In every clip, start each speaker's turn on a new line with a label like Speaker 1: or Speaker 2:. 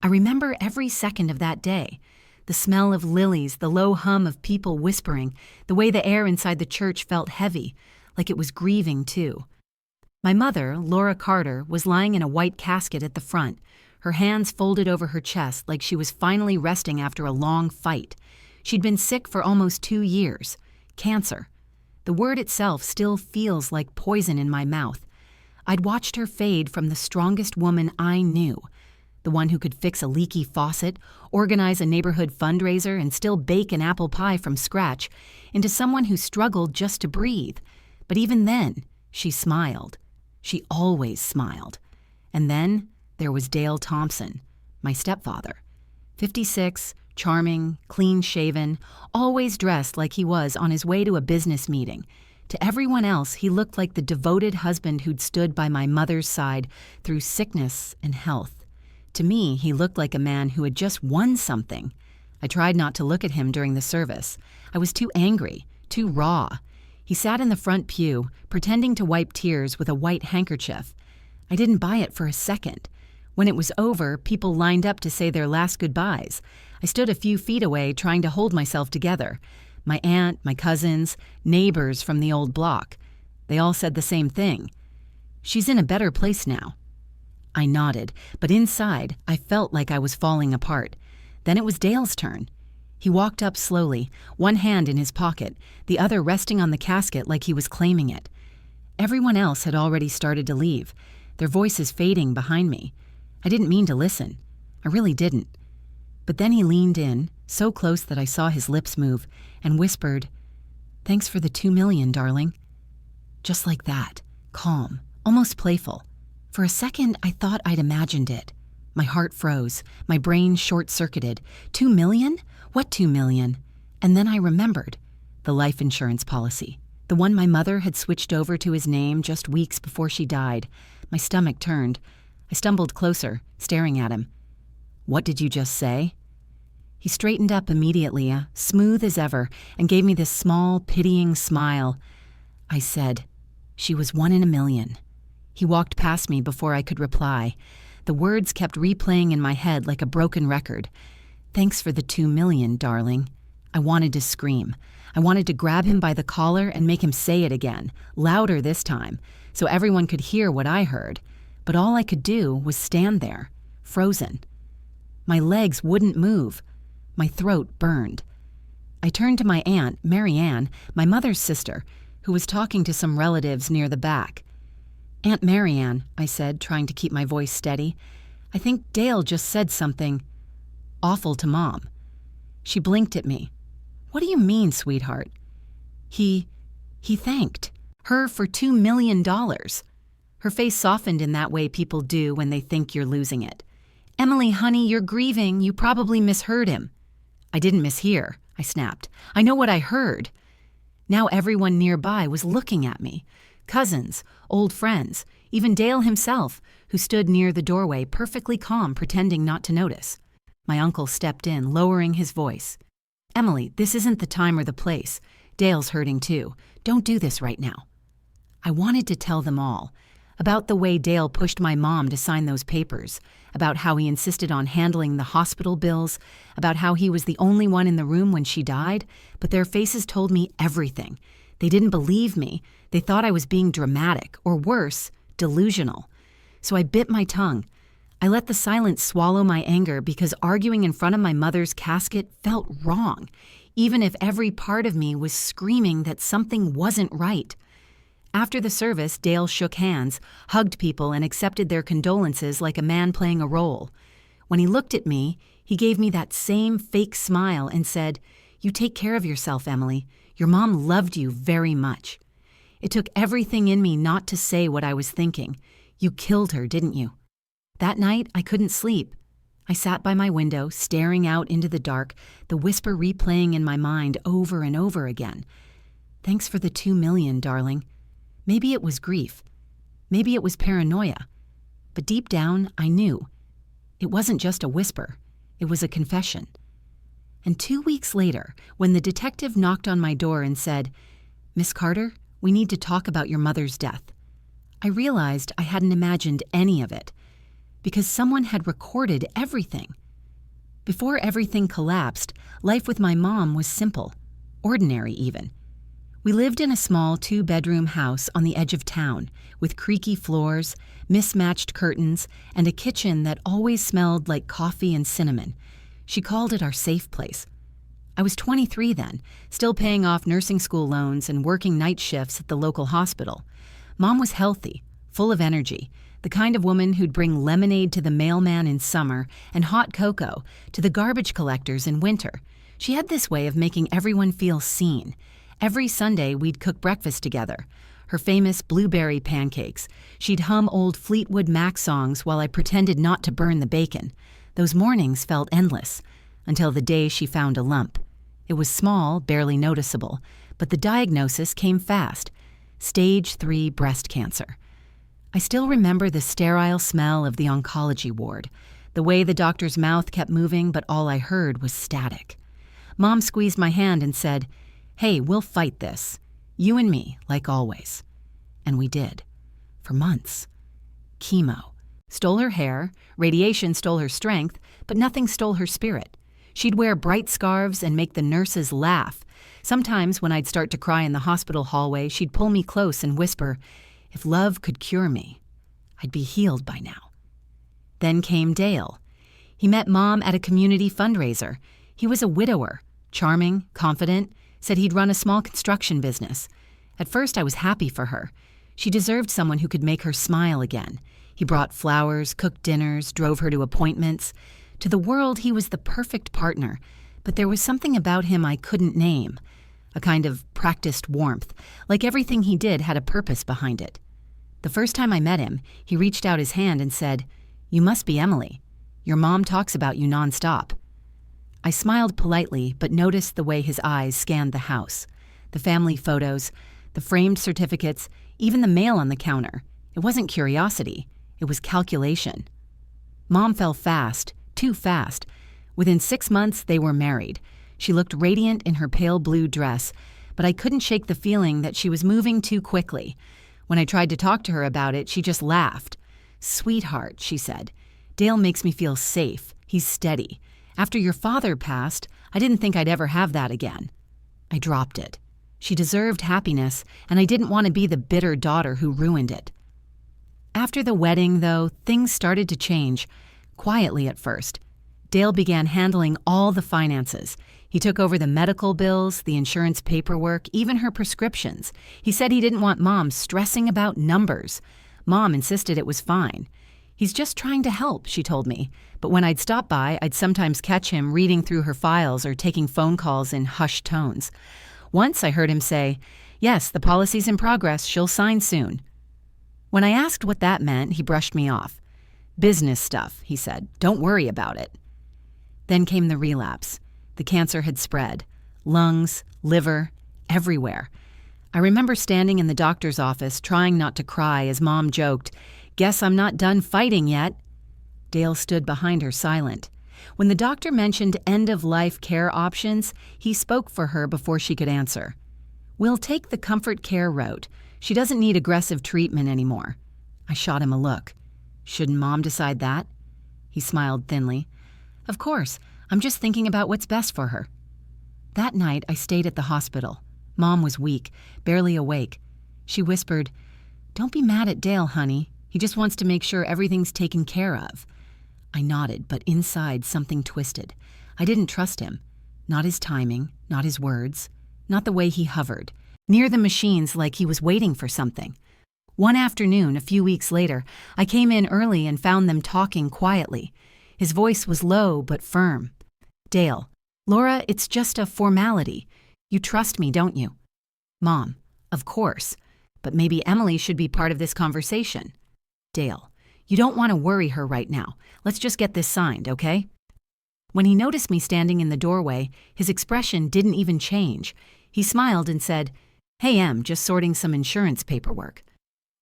Speaker 1: I remember every second of that day. The smell of lilies, the low hum of people whispering, the way the air inside the church felt heavy, like it was grieving too. My mother, Laura Carter, was lying in a white casket at the front, her hands folded over her chest like she was finally resting after a long fight. She'd been sick for almost 2 years. Cancer. The word itself still feels like poison in my mouth. I'd watched her fade from the strongest woman I knew, the one who could fix a leaky faucet, organize a neighborhood fundraiser, and still bake an apple pie from scratch, into someone who struggled just to breathe. But even then, she smiled. She always smiled. And then there was Dale Thompson, my stepfather. 56, charming, clean-shaven, always dressed like he was on his way to a business meeting. To everyone else, he looked like the devoted husband who'd stood by my mother's side through sickness and health. To me, he looked like a man who had just won something. I tried not to look at him during the service. I was too angry, too raw. He sat in the front pew, pretending to wipe tears with a white handkerchief. I didn't buy it for a second. When it was over, people lined up to say their last goodbyes. I stood a few feet away, trying to hold myself together. My aunt, my cousins, neighbors from the old block. They all said the same thing. "She's in a better place now." I nodded, but inside, I felt like I was falling apart. Then it was Dale's turn. He walked up slowly, one hand in his pocket, the other resting on the casket like he was claiming it. Everyone else had already started to leave, their voices fading behind me. I didn't mean to listen. I really didn't. But then he leaned in, so close that I saw his lips move, and whispered, "Thanks for the 2 million, darling." Just like that, calm, almost playful. For a second, I thought I'd imagined it. My heart froze, my brain short-circuited. 2 million? What 2 million? And then I remembered. The life insurance policy. The one my mother had switched over to his name just weeks before she died. My stomach turned. I stumbled closer, staring at him. "What did you just say?" He straightened up immediately, smooth as ever, and gave me this small, pitying smile. I said, "She was 1 in a million." He walked past me before I could reply. The words kept replaying in my head like a broken record. "Thanks for the 2 million, darling." I wanted to scream. I wanted to grab him by the collar and make him say it again, louder this time, so everyone could hear what I heard. But all I could do was stand there, frozen. My legs wouldn't move. My throat burned. I turned to my aunt, Mary Ann, my mother's sister, who was talking to some relatives near the back. "Aunt Mary Ann," I said, trying to keep my voice steady, "I think Dale just said something awful to Mom." She blinked at me. "What do you mean, sweetheart?" He thanked her for $2 million. Her face softened in that way people do when they think you're losing it. "Emily, honey, you're grieving. You probably misheard him." "I didn't mishear," I snapped. "I know what I heard." Now everyone nearby was looking at me. Cousins, old friends, even Dale himself, who stood near the doorway perfectly calm, pretending not to notice. My uncle stepped in, lowering his voice. "Emily, this isn't the time or the place. Dale's hurting too. Don't do this right now." I wanted to tell them all. About the way Dale pushed my mom to sign those papers, about how he insisted on handling the hospital bills, about how he was the only one in the room when she died, but their faces told me everything. They didn't believe me. They thought I was being dramatic, or worse, delusional. So I bit my tongue. I let the silence swallow my anger because arguing in front of my mother's casket felt wrong, even if every part of me was screaming that something wasn't right. After the service, Dale shook hands, hugged people, and accepted their condolences like a man playing a role. When he looked at me, he gave me that same fake smile and said, "You take care of yourself, Emily. Your mom loved you very much." It took everything in me not to say what I was thinking. "You killed her, didn't you?" That night, I couldn't sleep. I sat by my window, staring out into the dark, the whisper replaying in my mind over and over again. "Thanks for the 2 million, darling." Maybe it was grief. Maybe it was paranoia. But deep down, I knew. It wasn't just a whisper. It was a confession. And 2 weeks later, when the detective knocked on my door and said, "Miss Carter, we need to talk about your mother's death," I realized I hadn't imagined any of it. because someone had recorded everything. Before everything collapsed, life with my mom was simple, ordinary even. We lived in a small 2-bedroom house on the edge of town, with creaky floors, mismatched curtains, and a kitchen that always smelled like coffee and cinnamon. She called it our safe place. I was 23 then, still paying off nursing school loans and working night shifts at the local hospital. Mom was healthy, full of energy, the kind of woman who'd bring lemonade to the mailman in summer and hot cocoa to the garbage collectors in winter. She had this way of making everyone feel seen. Every Sunday, we'd cook breakfast together. Her famous blueberry pancakes. She'd hum old Fleetwood Mac songs while I pretended not to burn the bacon. Those mornings felt endless, until the day she found a lump. It was small, barely noticeable, but the diagnosis came fast. Stage 3 breast cancer. I still remember the sterile smell of the oncology ward, the way the doctor's mouth kept moving, but all I heard was static. Mom squeezed my hand and said, "Hey, we'll fight this. You and me, like always." And we did. For months. Chemo. Stole her hair, radiation stole her strength, but nothing stole her spirit. She'd wear bright scarves and make the nurses laugh. Sometimes when I'd start to cry in the hospital hallway, she'd pull me close and whisper, "If love could cure me, I'd be healed by now." Then came Dale. He met Mom at a community fundraiser. He was a widower, charming, confident, said he'd run a small construction business. At first I was happy for her. She deserved someone who could make her smile again. He brought flowers, cooked dinners, drove her to appointments. To the world, he was the perfect partner, but there was something about him I couldn't name. A kind of practiced warmth, like everything he did had a purpose behind it. The first time I met him, he reached out his hand and said, "You must be Emily. Your mom talks about you nonstop." I smiled politely, but noticed the way his eyes scanned the house. The family photos, the framed certificates, even the mail on the counter. It wasn't curiosity, it was calculation. Mom fell fast, too fast. Within 6 months, they were married. She looked radiant in her pale blue dress, but I couldn't shake the feeling that she was moving too quickly. When I tried to talk to her about it, she just laughed. "Sweetheart," she said, "Dale makes me feel safe. He's steady. After your father passed, I didn't think I'd ever have that again." I dropped it. She deserved happiness, and I didn't want to be the bitter daughter who ruined it. After the wedding, though, things started to change, quietly at first. Dale began handling all the finances. He took over the medical bills, the insurance paperwork, even her prescriptions. He said he didn't want Mom stressing about numbers. Mom insisted it was fine. "He's just trying to help," she told me. But when I'd stop by, I'd sometimes catch him reading through her files or taking phone calls in hushed tones. Once I heard him say, "Yes, the policy's in progress. She'll sign soon." When I asked what that meant, he brushed me off. "Business stuff," he said. "Don't worry about it." Then came the relapse. The cancer had spread. Lungs, liver, everywhere. I remember standing in the doctor's office trying not to cry as Mom joked, "Guess I'm not done fighting yet." Dale stood behind her silent. When the doctor mentioned end-of-life care options, he spoke for her before she could answer. "We'll take the comfort care route. She doesn't need aggressive treatment anymore." I shot him a look. "Shouldn't Mom decide that?" He smiled thinly. "Of course, I'm just thinking about what's best for her." That night, I stayed at the hospital. Mom was weak, barely awake. She whispered, "Don't be mad at Dale, honey. He just wants to make sure everything's taken care of." I nodded, but inside something twisted. I didn't trust him. Not his timing, not his words, not the way he hovered, near the machines like he was waiting for something. One afternoon, a few weeks later, I came in early and found them talking quietly. His voice was low but firm. "Dale, Laura, it's just a formality. You trust me, don't you?" "Mom, of course, but maybe Emily should be part of this conversation." "Dale, you don't want to worry her right now. Let's just get this signed, okay?" When he noticed me standing in the doorway, his expression didn't even change. He smiled and said, "Hey, Em, just sorting some insurance paperwork."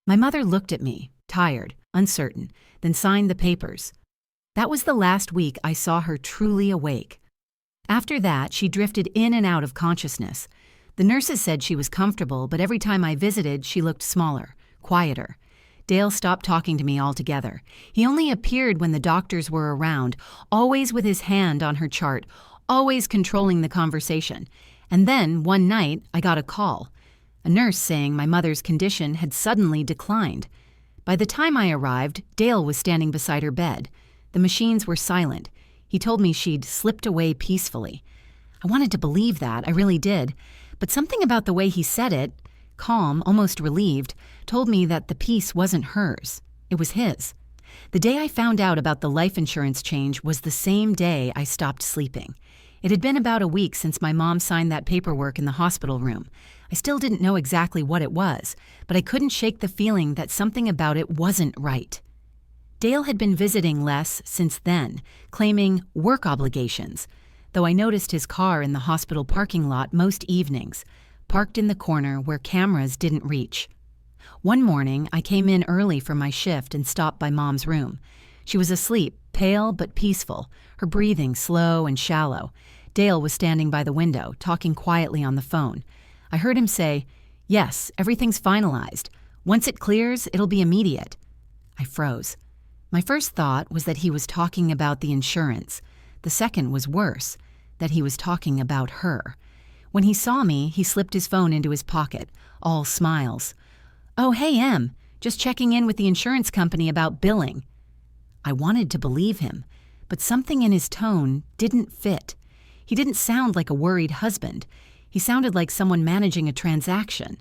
Speaker 1: My mother looked at me, tired, uncertain, then signed the papers. That was the last week I saw her truly awake. After that, she drifted in and out of consciousness. The nurses said she was comfortable, but every time I visited, she looked smaller, quieter. Dale stopped talking to me altogether. He only appeared when the doctors were around, always with his hand on her chart, always controlling the conversation. And then, one night, I got a call. A nurse saying my mother's condition had suddenly declined. By the time I arrived, Dale was standing beside her bed. The machines were silent. He told me she'd slipped away peacefully. I wanted to believe that, I really did. But something about the way he said it, calm, almost relieved, told me that the peace wasn't hers. It was his. The day I found out about the life insurance change was the same day I stopped sleeping. It had been about a week since my mom signed that paperwork in the hospital room. I still didn't know exactly what it was, but I couldn't shake the feeling that something about it wasn't right. Dale had been visiting Les since then, claiming work obligations, though I noticed his car in the hospital parking lot most evenings, parked in the corner where cameras didn't reach. One morning, I came in early for my shift and stopped by Mom's room. She was asleep, pale but peaceful, her breathing slow and shallow. Dale was standing by the window, talking quietly on the phone. I heard him say, "Yes, everything's finalized. Once it clears, it'll be immediate." I froze. My first thought was that he was talking about the insurance. The second was worse, that he was talking about her. When he saw me, he slipped his phone into his pocket, all smiles. "Oh, hey, Em, just checking in with the insurance company about billing." I wanted to believe him, but something in his tone didn't fit. He didn't sound like a worried husband. He sounded like someone managing a transaction.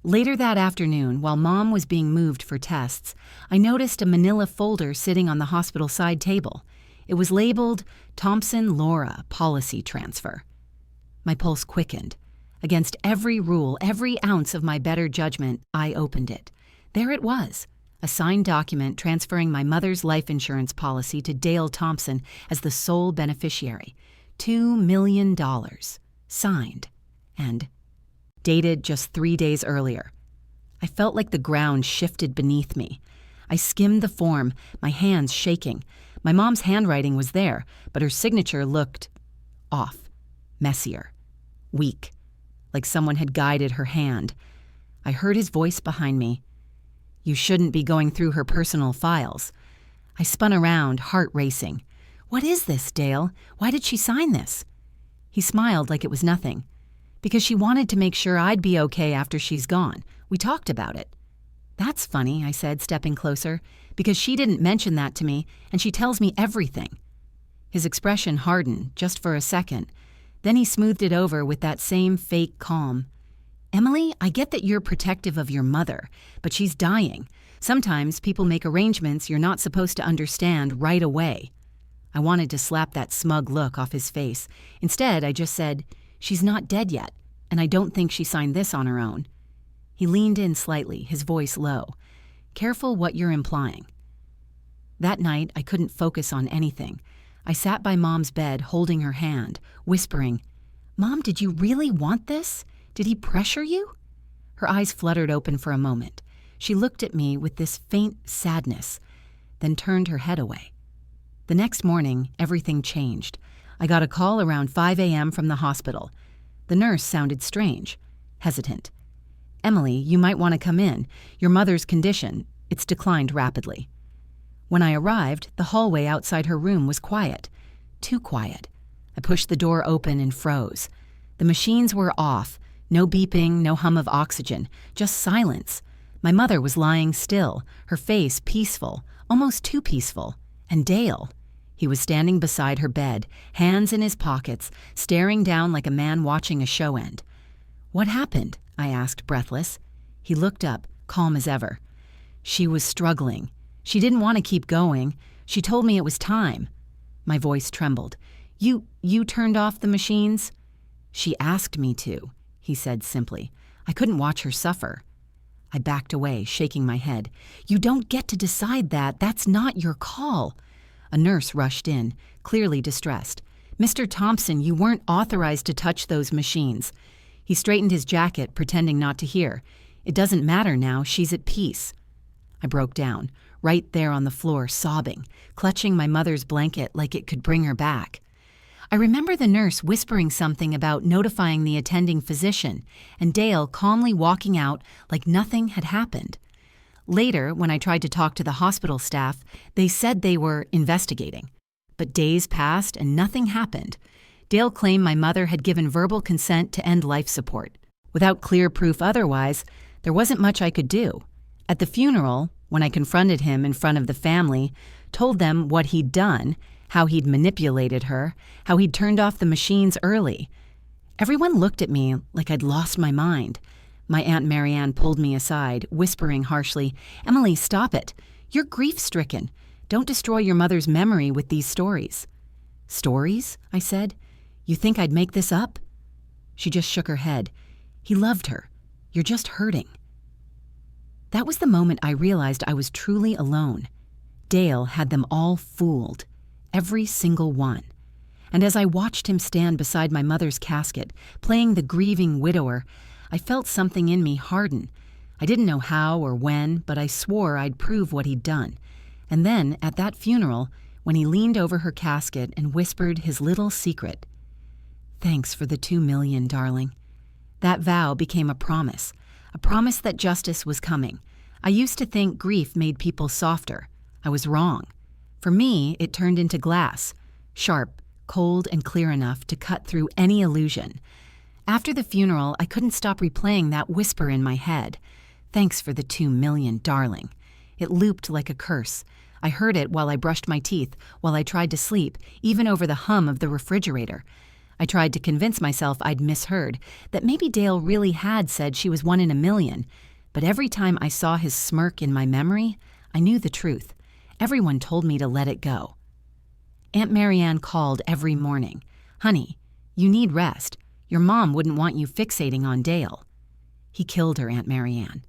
Speaker 1: Later that afternoon, while Mom was being moved for tests, I noticed a manila folder sitting on the hospital side table. It was labeled Thompson-Laura Policy Transfer. My pulse quickened. Against every rule, every ounce of my better judgment, I opened it. There it was, a signed document transferring my mother's life insurance policy to Dale Thompson as the sole beneficiary. $2 million. Signed. And dated just 3 days earlier. I felt like the ground shifted beneath me. I skimmed the form, my hands shaking. My mom's handwriting was there, but her signature looked off, messier, weak, like someone had guided her hand. I heard his voice behind me. "You shouldn't be going through her personal files." I spun around, heart racing. "What is this, Dale? Why did she sign this?" He smiled like it was nothing. "Because she wanted to make sure I'd be okay after she's gone. We talked about it." "That's funny," I said, stepping closer, "because she didn't mention that to me, and she tells me everything." His expression hardened, just for a second. Then he smoothed it over with that same fake calm. "Emily, I get that you're protective of your mother, but she's dying. Sometimes people make arrangements you're not supposed to understand right away." I wanted to slap that smug look off his face. Instead, I just said, "She's not dead yet, and I don't think she signed this on her own." He leaned in slightly, his voice low. "Careful what you're implying." That night, I couldn't focus on anything. I sat by Mom's bed, holding her hand, whispering, "Mom, did you really want this? Did he pressure you?" Her eyes fluttered open for a moment. She looked at me with this faint sadness, then turned her head away. The next morning, everything changed. I got a call around 5 a.m. from the hospital. The nurse sounded strange, hesitant. "Emily, you might want to come in. Your mother's condition, it's declined rapidly." When I arrived, the hallway outside her room was quiet. Too quiet. I pushed the door open and froze. The machines were off. No beeping, no hum of oxygen, just silence. My mother was lying still, her face peaceful, almost too peaceful. And Dale, he was standing beside her bed, hands in his pockets, staring down like a man watching a show end. "What happened?" I asked, breathless. He looked up, calm as ever. "She was struggling. She didn't want to keep going. She told me it was time." My voice trembled. You turned off the machines?" "She asked me to," he said simply. "I couldn't watch her suffer." I backed away, shaking my head. "You don't get to decide that. That's not your call." A nurse rushed in, clearly distressed. "Mr. Thompson, you weren't authorized to touch those machines." He straightened his jacket, pretending not to hear. "It doesn't matter now. She's at peace." I broke down, right there on the floor, sobbing, clutching my mother's blanket like it could bring her back. I remember the nurse whispering something about notifying the attending physician, and Dale calmly walking out like nothing had happened. Later, when I tried to talk to the hospital staff, they said they were investigating. But days passed and nothing happened. Dale claimed my mother had given verbal consent to end life support. Without clear proof otherwise, there wasn't much I could do. At the funeral, when I confronted him in front of the family, told them what he'd done, how he'd manipulated her, how he'd turned off the machines early. Everyone looked at me like I'd lost my mind. My Aunt Marianne pulled me aside, whispering harshly, "Emily, stop it. You're grief-stricken. Don't destroy your mother's memory with these stories." "Stories?" I said. "You think I'd make this up?" She just shook her head. "He loved her. You're just hurting." That was the moment I realized I was truly alone. Dale had them all fooled. Every single one. And as I watched him stand beside my mother's casket, playing the grieving widower, I felt something in me harden. I didn't know how or when, but I swore I'd prove what he'd done. And then, at that funeral, when he leaned over her casket and whispered his little secret, "Thanks for the 2 million, darling." That vow became a promise that justice was coming. I used to think grief made people softer. I was wrong. For me, it turned into glass, sharp, cold, and clear enough to cut through any illusion. After the funeral, I couldn't stop replaying that whisper in my head. "Thanks for the 2 million, darling." It looped like a curse. I heard it while I brushed my teeth, while I tried to sleep, even over the hum of the refrigerator. I tried to convince myself I'd misheard, that maybe Dale really had said she was 1 in a million. But every time I saw his smirk in my memory, I knew the truth. Everyone told me to let it go. Aunt Marianne called every morning. "Honey, you need rest. Your mom wouldn't want you fixating on Dale." "He killed her, Aunt Marianne."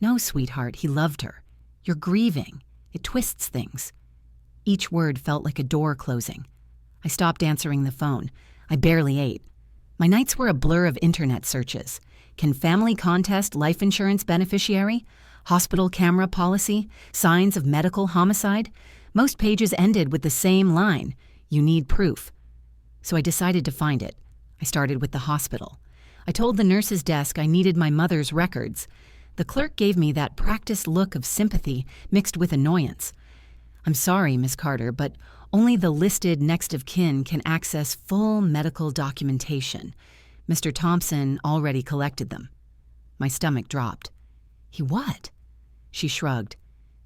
Speaker 1: "No, sweetheart, he loved her. You're grieving. It twists things." Each word felt like a door closing. I stopped answering the phone. I barely ate. My nights were a blur of internet searches. Can family contest life insurance beneficiary? Hospital camera policy? Signs of medical homicide? Most pages ended with the same line, "You need proof." So I decided to find it. I started with the hospital. I told the nurse's desk I needed my mother's records. The clerk gave me that practiced look of sympathy mixed with annoyance. "I'm sorry, Miss Carter, but only the listed next of kin can access full medical documentation. Mr. Thompson already collected them." My stomach dropped. "He what?" She shrugged.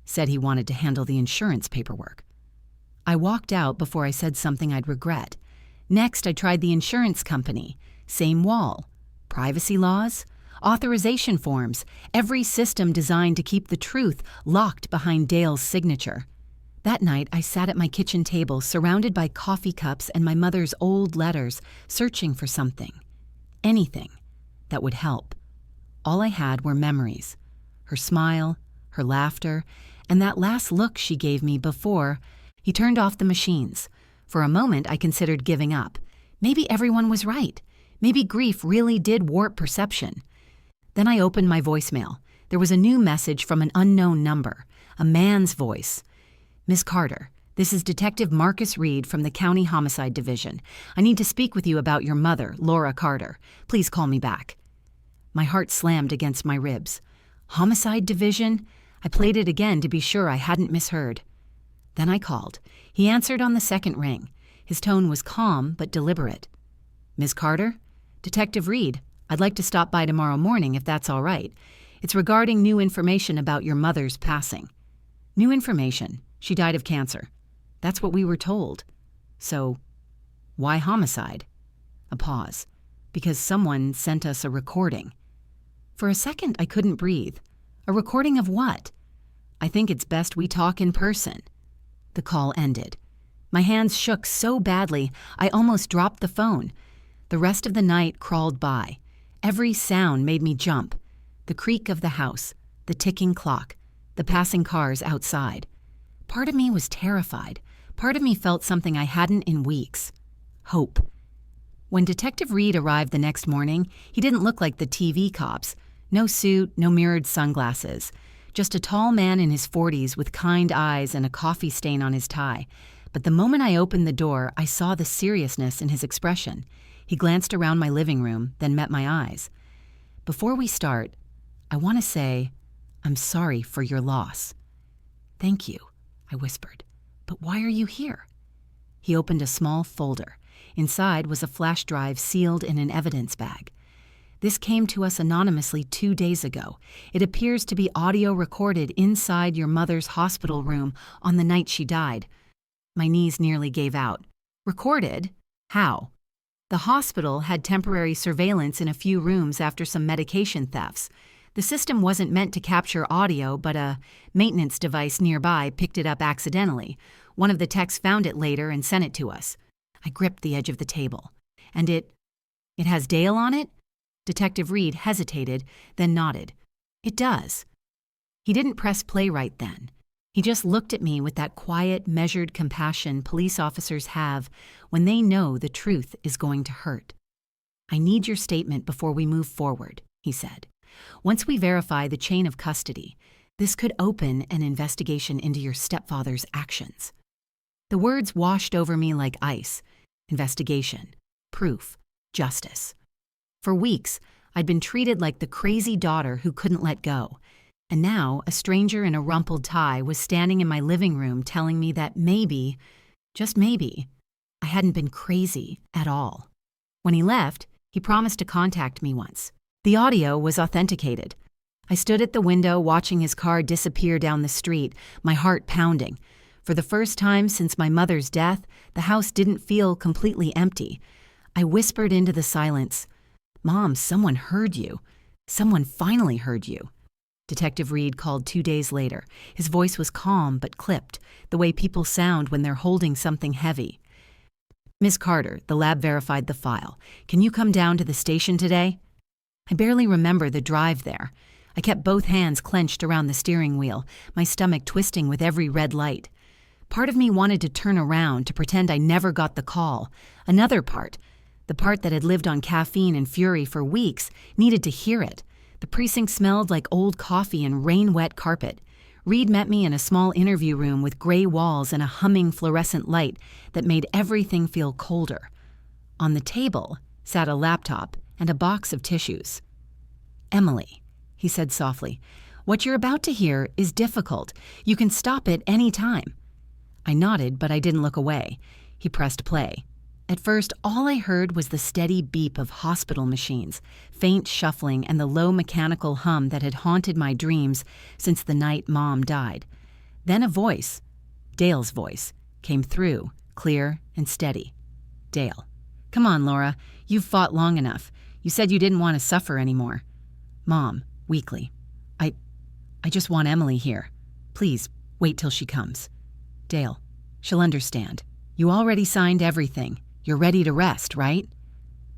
Speaker 1: "Said he wanted to handle the insurance paperwork." I walked out before I said something I'd regret. Next, I tried the insurance company. Same wall. Privacy laws? Authorization forms. Every system designed to keep the truth locked behind Dale's signature. That night, I sat at my kitchen table, surrounded by coffee cups and my mother's old letters, searching for something. Anything that would help. All I had were memories. Her smile, her laughter, and that last look she gave me before he turned off the machines. For a moment, I considered giving up. Maybe everyone was right. Maybe grief really did warp perception. Then I opened my voicemail. There was a new message from an unknown number, a man's voice. "Miss Carter, this is Detective Marcus Reed from the County Homicide Division. I need to speak with you about your mother, Laura Carter. Please call me back." My heart slammed against my ribs. Homicide Division? I played it again to be sure I hadn't misheard. Then I called. He answered on the second ring. His tone was calm but deliberate. "Miss Carter? Detective Reed. I'd like to stop by tomorrow morning if that's all right. It's regarding new information about your mother's passing." "New information? She died of cancer." "That's what we were told." "So, why homicide?" A pause. "Because someone sent us a recording." For a second, I couldn't breathe. A recording of what? "I think it's best we talk in person." The call ended. My hands shook so badly, I almost dropped the phone. The rest of the night crawled by. Every sound made me jump. The creak of the house, the ticking clock, the passing cars outside. Part of me was terrified. Part of me felt something I hadn't in weeks. Hope. When Detective Reed arrived the next morning, he didn't look like the TV cops. No suit, no mirrored sunglasses. Just a tall man in his 40s with kind eyes and a coffee stain on his tie. But the moment I opened the door, I saw the seriousness in his expression. He glanced around my living room, then met my eyes. "Before we start, I want to say, I'm sorry for your loss." "Thank you," I whispered. "But why are you here?" He opened a small folder. Inside was a flash drive sealed in an evidence bag. "This came to us anonymously 2 days ago. It appears to be audio recorded inside your mother's hospital room on the night she died." My knees nearly gave out. "Recorded? How?" "The hospital had temporary surveillance in a few rooms after some medication thefts. The system wasn't meant to capture audio, but a maintenance device nearby picked it up accidentally. One of the techs found it later and sent it to us." I gripped the edge of the table. "And it has Dale on it?" Detective Reed hesitated, then nodded. "It does." He didn't press play right then. He just looked at me with that quiet, measured compassion police officers have when they know the truth is going to hurt. "I need your statement before we move forward," he said. "Once we verify the chain of custody, this could open an investigation into your stepfather's actions." The words washed over me like ice. Investigation, proof, justice. For weeks, I'd been treated like the crazy daughter who couldn't let go. And now, a stranger in a rumpled tie was standing in my living room telling me that maybe, just maybe, I hadn't been crazy at all. When he left, he promised to contact me once. The audio was authenticated. I stood at the window watching his car disappear down the street, my heart pounding. For the first time since my mother's death, the house didn't feel completely empty. I whispered into the silence, "Mom, someone heard you. Someone finally heard you." Detective Reed called 2 days later. His voice was calm but clipped, the way people sound when they're holding something heavy. "Ms. Carter, the lab verified the file. Can you come down to the station today?" I barely remember the drive there. I kept both hands clenched around the steering wheel, my stomach twisting with every red light. Part of me wanted to turn around to pretend I never got the call. Another part, the part that had lived on caffeine and fury for weeks, needed to hear it. The precinct smelled like old coffee and rain-wet carpet. Reed met me in a small interview room with gray walls and a humming fluorescent light that made everything feel colder. On the table sat a laptop and a box of tissues. "Emily," he said softly, "what you're about to hear is difficult. You can stop it any time." I nodded, but I didn't look away. He pressed play. At first, all I heard was the steady beep of hospital machines, faint shuffling, and the low mechanical hum that had haunted my dreams since the night Mom died. Then a voice, Dale's voice, came through, clear and steady. "Dale, come on, Laura. You've fought long enough. You said you didn't want to suffer anymore." Mom, weakly, I just want Emily here. Please, wait till she comes." "Dale, she'll understand. You already signed everything. You're ready to rest, right?"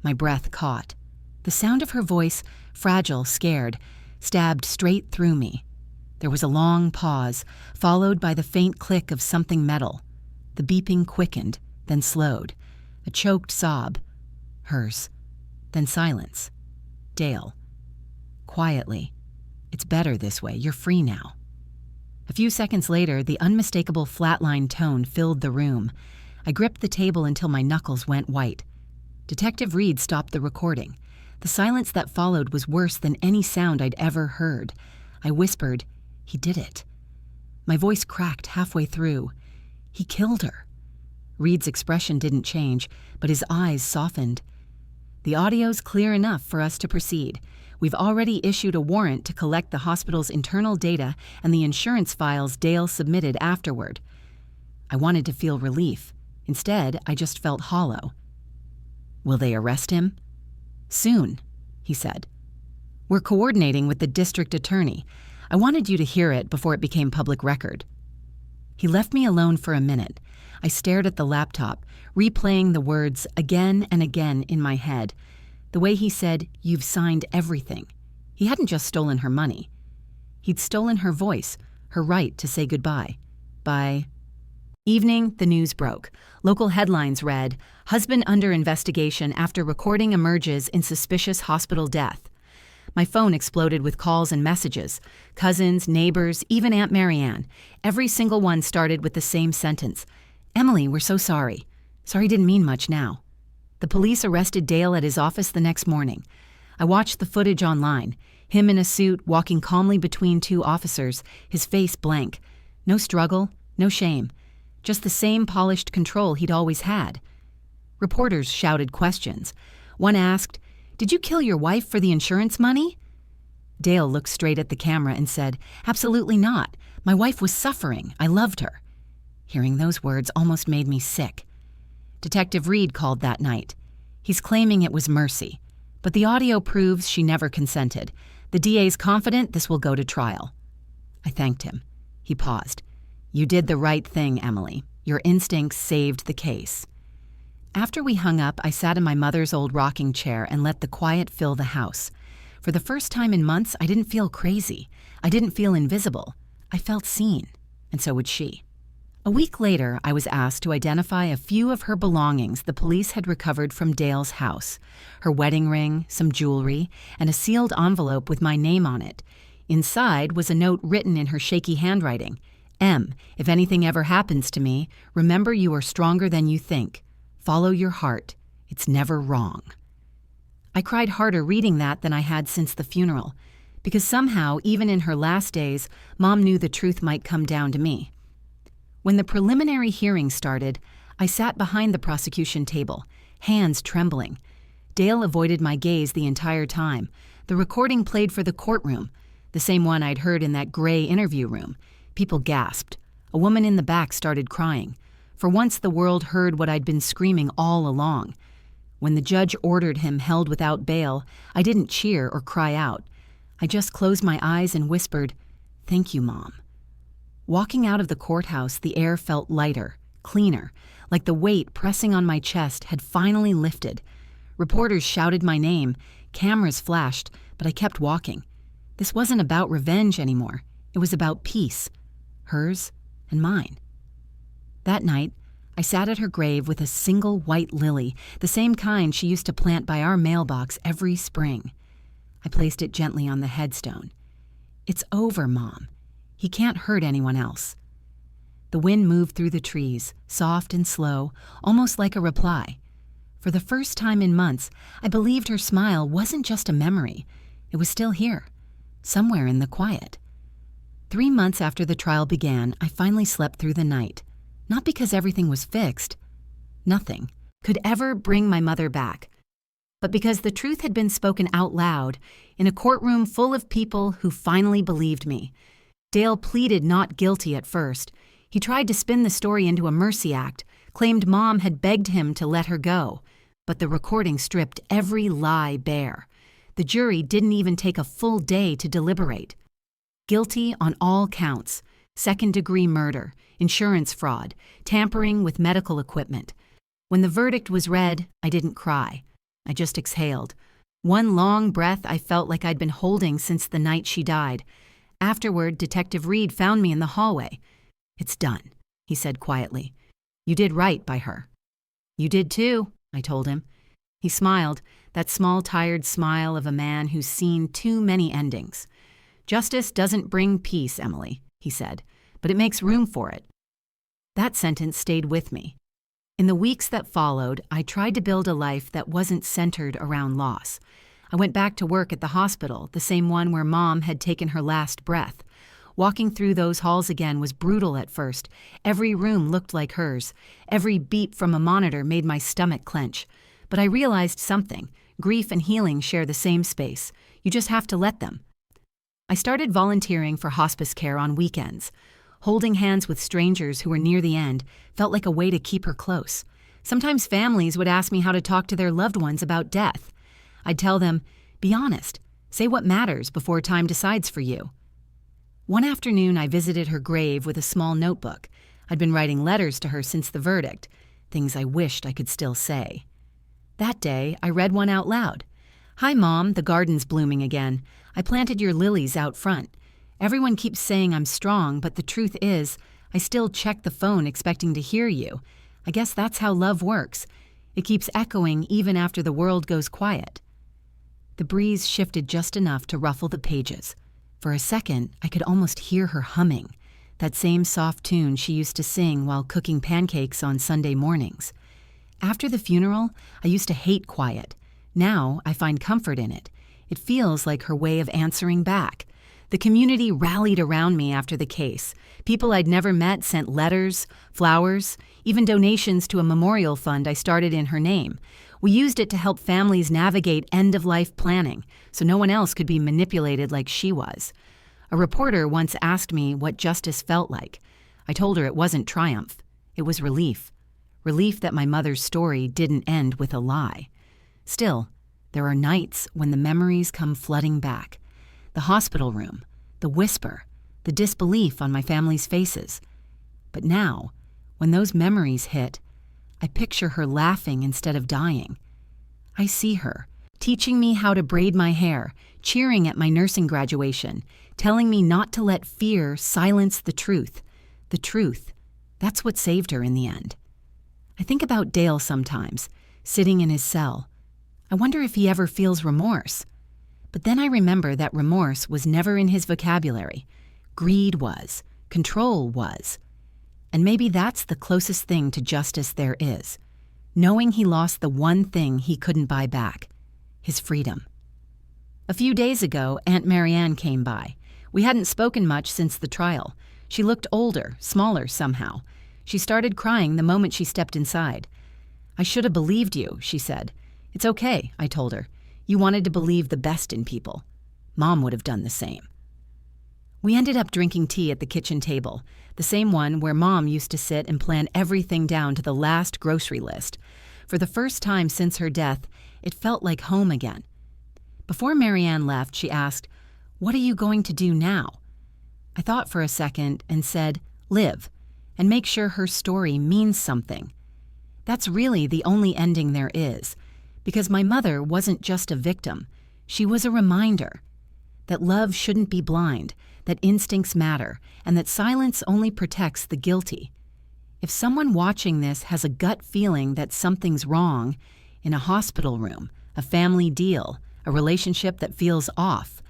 Speaker 1: My breath caught. The sound of her voice, fragile, scared, stabbed straight through me. There was a long pause, followed by the faint click of something metal. The beeping quickened, then slowed. A choked sob. Hers. Then silence. "Dale." Quietly. "It's better this way. You're free now." A few seconds later, the unmistakable flatline tone filled the room. I gripped the table until my knuckles went white. Detective Reed stopped the recording. The silence that followed was worse than any sound I'd ever heard. I whispered, "He did it." My voice cracked halfway through. "He killed her." Reed's expression didn't change, but his eyes softened. "The audio's clear enough for us to proceed. We've already issued a warrant to collect the hospital's internal data and the insurance files Dale submitted afterward." I wanted to feel relief. Instead, I just felt hollow. "Will they arrest him?" "Soon," he said. "We're coordinating with the district attorney. I wanted you to hear it before it became public record." He left me alone for a minute. I stared at the laptop, replaying the words again and again in my head. The way he said, "You've signed everything." He hadn't just stolen her money. He'd stolen her voice, her right to say goodbye. By evening, the news broke. Local headlines read, "Husband under investigation after recording emerges in suspicious hospital death." My phone exploded with calls and messages. Cousins, neighbors, even Aunt Marianne. Every single one started with the same sentence. "Emily, we're so sorry. Sorry didn't mean much now." The police arrested Dale at his office the next morning. I watched the footage online. Him in a suit, walking calmly between two officers, his face blank. No struggle, no shame. Just the same polished control he'd always had. Reporters shouted questions. One asked, "Did you kill your wife for the insurance money?" Dale looked straight at the camera and said, "Absolutely not. My wife was suffering. I loved her." Hearing those words almost made me sick. Detective Reed called that night. He's claiming it was mercy, but the audio proves she never consented. The DA's confident this will go to trial. I thanked him. He paused. "You did the right thing, Emily. Your instincts saved the case." After we hung up, I sat in my mother's old rocking chair and let the quiet fill the house. For the first time in months, I didn't feel crazy. I didn't feel invisible. I felt seen, and so would she. A week later, I was asked to identify a few of her belongings the police had recovered from Dale's house: her wedding ring, some jewelry, and a sealed envelope with my name on it. Inside was a note written in her shaky handwriting. "M, if anything ever happens to me, remember you are stronger than you think. Follow your heart. It's never wrong." I cried harder reading that than I had since the funeral, because somehow, even in her last days, Mom knew the truth might come down to me. When the preliminary hearing started, I sat behind the prosecution table, hands trembling. Dale avoided my gaze the entire time. The recording played for the courtroom, the same one I'd heard in that gray interview room. People gasped. A woman in the back started crying. For once the world heard what I'd been screaming all along. When the judge ordered him held without bail, I didn't cheer or cry out. I just closed my eyes and whispered, "Thank you, Mom." Walking out of the courthouse, the air felt lighter, cleaner, like the weight pressing on my chest had finally lifted. Reporters shouted my name, cameras flashed, but I kept walking. This wasn't about revenge anymore. It was about peace, hers and mine. That night, I sat at her grave with a single white lily, the same kind she used to plant by our mailbox every spring. I placed it gently on the headstone. "It's over, Mom. He can't hurt anyone else." The wind moved through the trees, soft and slow, almost like a reply. For the first time in months, I believed her smile wasn't just a memory. It was still here, somewhere in the quiet. 3 months after the trial began, I finally slept through the night. Not because everything was fixed. Nothing could ever bring my mother back. But because the truth had been spoken out loud in a courtroom full of people who finally believed me. Dale pleaded not guilty at first. He tried to spin the story into a mercy act, claimed Mom had begged him to let her go. But the recording stripped every lie bare. The jury didn't even take a full day to deliberate. Guilty on all counts: second-degree murder, insurance fraud, tampering with medical equipment. When the verdict was read, I didn't cry. I just exhaled. One long breath I felt like I'd been holding since the night she died. Afterward, Detective Reed found me in the hallway. "It's done," he said quietly. "You did right by her." "You did too," I told him. He smiled, that small, tired smile of a man who's seen too many endings. "Justice doesn't bring peace, Emily," he said, "but it makes room for it." That sentence stayed with me. In the weeks that followed, I tried to build a life that wasn't centered around loss. I went back to work at the hospital, the same one where Mom had taken her last breath. Walking through those halls again was brutal at first. Every room looked like hers. Every beep from a monitor made my stomach clench. But I realized something. Grief and healing share the same space. You just have to let them. I started volunteering for hospice care on weekends. Holding hands with strangers who were near the end felt like a way to keep her close. Sometimes families would ask me how to talk to their loved ones about death. I'd tell them, "Be honest. Say what matters before time decides for you." One afternoon, I visited her grave with a small notebook. I'd been writing letters to her since the verdict, things I wished I could still say. That day, I read one out loud. "Hi, Mom, the garden's blooming again. I planted your lilies out front. Everyone keeps saying I'm strong, but the truth is, I still check the phone expecting to hear you. I guess that's how love works. It keeps echoing even after the world goes quiet." The breeze shifted just enough to ruffle the pages. For a second, I could almost hear her humming, that same soft tune she used to sing while cooking pancakes on Sunday mornings. After the funeral, I used to hate quiet. Now I find comfort in it. It feels like her way of answering back. The community rallied around me after the case. People I'd never met sent letters, flowers, even donations to a memorial fund I started in her name. We used it to help families navigate end-of-life planning so no one else could be manipulated like she was. A reporter once asked me what justice felt like. I told her it wasn't triumph. It was relief. Relief that my mother's story didn't end with a lie. Still, there are nights when the memories come flooding back. The hospital room, the whisper, the disbelief on my family's faces. But now, when those memories hit, I picture her laughing instead of dying. I see her, teaching me how to braid my hair, cheering at my nursing graduation, telling me not to let fear silence the truth. The truth, that's what saved her in the end. I think about Dale sometimes, sitting in his cell. I wonder if he ever feels remorse. But then I remember that remorse was never in his vocabulary. Greed was. Control was. And maybe that's the closest thing to justice there is. Knowing he lost the one thing he couldn't buy back. His freedom. A few days ago, Aunt Marianne came by. We hadn't spoken much since the trial. She looked older, smaller somehow. She started crying the moment she stepped inside. "I should have believed you," she said. "It's okay," I told her. "You wanted to believe the best in people. Mom would have done the same." We ended up drinking tea at the kitchen table, the same one where Mom used to sit and plan everything down to the last grocery list. For the first time since her death, it felt like home again. Before Marianne left, she asked, "What are you going to do now?" I thought for a second and said, "Live, and make sure her story means something." That's really the only ending there is. Because my mother wasn't just a victim, she was a reminder that love shouldn't be blind, that instincts matter, and that silence only protects the guilty. If someone watching this has a gut feeling that something's wrong, in a hospital room, a family deal, a relationship that feels off,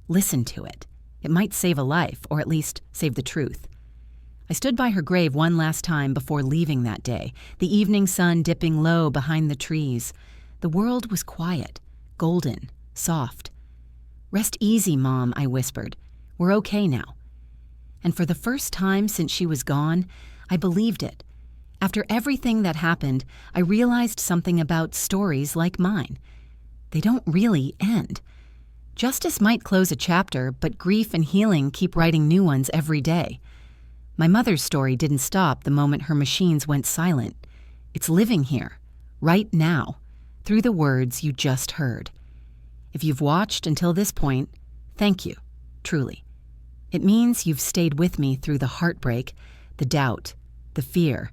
Speaker 1: listen to it. It might save a life, or at least save the truth. I stood by her grave one last time before leaving that day, the evening sun dipping low behind the trees. The world was quiet, golden, soft. "Rest easy, Mom," I whispered. "We're okay now." And for the first time since she was gone, I believed it. After everything that happened, I realized something about stories like mine. They don't really end. Justice might close a chapter, but grief and healing keep writing new ones every day. My mother's story didn't stop the moment her machines went silent. It's living here, right now, through the words you just heard. If you've watched until this point, thank you, truly. It means you've stayed with me through the heartbreak, the doubt, the fear,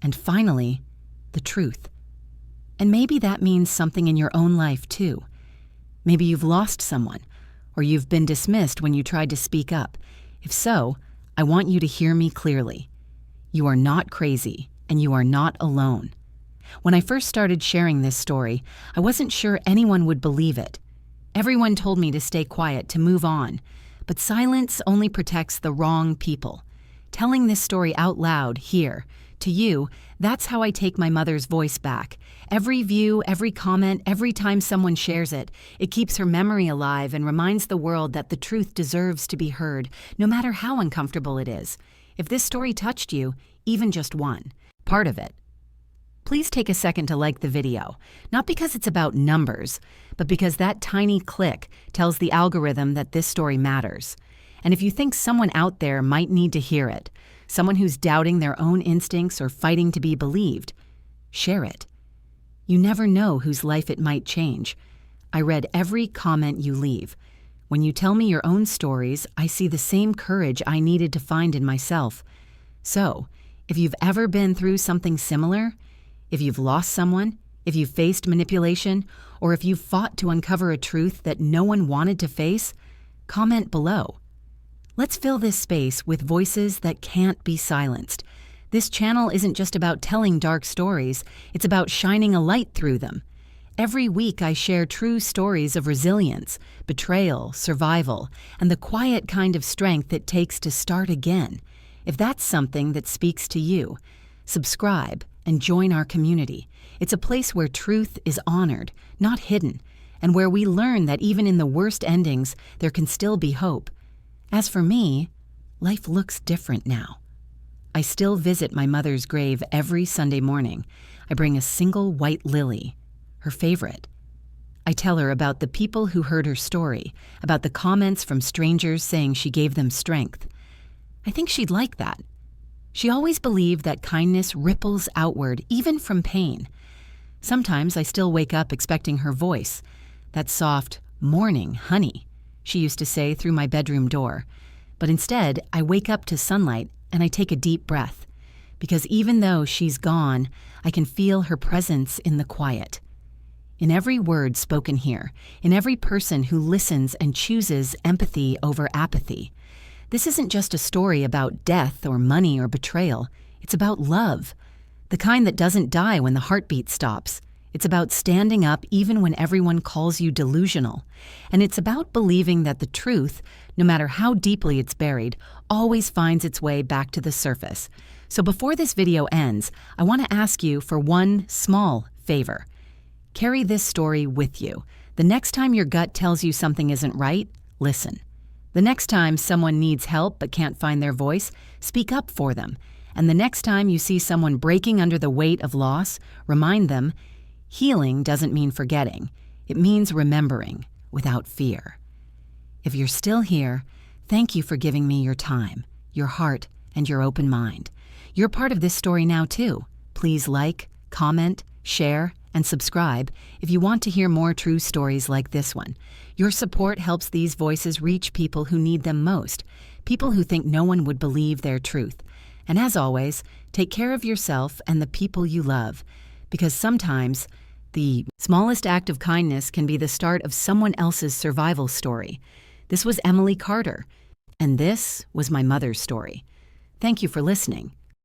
Speaker 1: and finally, the truth. And maybe that means something in your own life too. Maybe you've lost someone, or you've been dismissed when you tried to speak up. If so, I want you to hear me clearly. You are not crazy, and you are not alone. When I first started sharing this story, I wasn't sure anyone would believe it. Everyone told me to stay quiet, to move on. But silence only protects the wrong people. Telling this story out loud here, to you, that's how I take my mother's voice back. Every view, every comment, every time someone shares it, it keeps her memory alive and reminds the world that the truth deserves to be heard, no matter how uncomfortable it is. If this story touched you, even just one, part of it, please take a second to like the video, not because it's about numbers, but because that tiny click tells the algorithm that this story matters. And if you think someone out there might need to hear it, someone who's doubting their own instincts or fighting to be believed, share it. You never know whose life it might change. I read every comment you leave. When you tell me your own stories, I see the same courage I needed to find in myself. So, if you've ever been through something similar, if you've lost someone, if you've faced manipulation, or if you've fought to uncover a truth that no one wanted to face, comment below. Let's fill this space with voices that can't be silenced. This channel isn't just about telling dark stories, it's about shining a light through them. Every week I share true stories of resilience, betrayal, survival, and the quiet kind of strength it takes to start again. If that's something that speaks to you, subscribe and join our community. It's a place where truth is honored, not hidden, and where we learn that even in the worst endings, there can still be hope. As for me, life looks different now. I still visit my mother's grave every Sunday morning. I bring a single white lily, her favorite. I tell her about the people who heard her story, about the comments from strangers saying she gave them strength. I think she'd like that. She always believed that kindness ripples outward, even from pain. Sometimes I still wake up expecting her voice, that soft, "Morning, honey," she used to say through my bedroom door. But instead, I wake up to sunlight and I take a deep breath, because even though she's gone, I can feel her presence in the quiet. In every word spoken here, in every person who listens and chooses empathy over apathy. This isn't just a story about death or money or betrayal. It's about love, the kind that doesn't die when the heartbeat stops. It's about standing up even when everyone calls you delusional. And it's about believing that the truth, no matter how deeply it's buried, always finds its way back to the surface. So before this video ends, I want to ask you for one small favor. Carry this story with you. The next time your gut tells you something isn't right, listen. The next time someone needs help but can't find their voice, speak up for them. And the next time you see someone breaking under the weight of loss, remind them, healing doesn't mean forgetting. It means remembering without fear. If you're still here, thank you for giving me your time, your heart, and your open mind. You're part of this story now too. Please like, comment, share, and subscribe if you want to hear more true stories like this one. Your support helps these voices reach people who need them most, people who think no one would believe their truth. And as always, take care of yourself and the people you love, because sometimes the smallest act of kindness can be the start of someone else's survival story. This was Emily Carter, and this was my mother's story. Thank you for listening.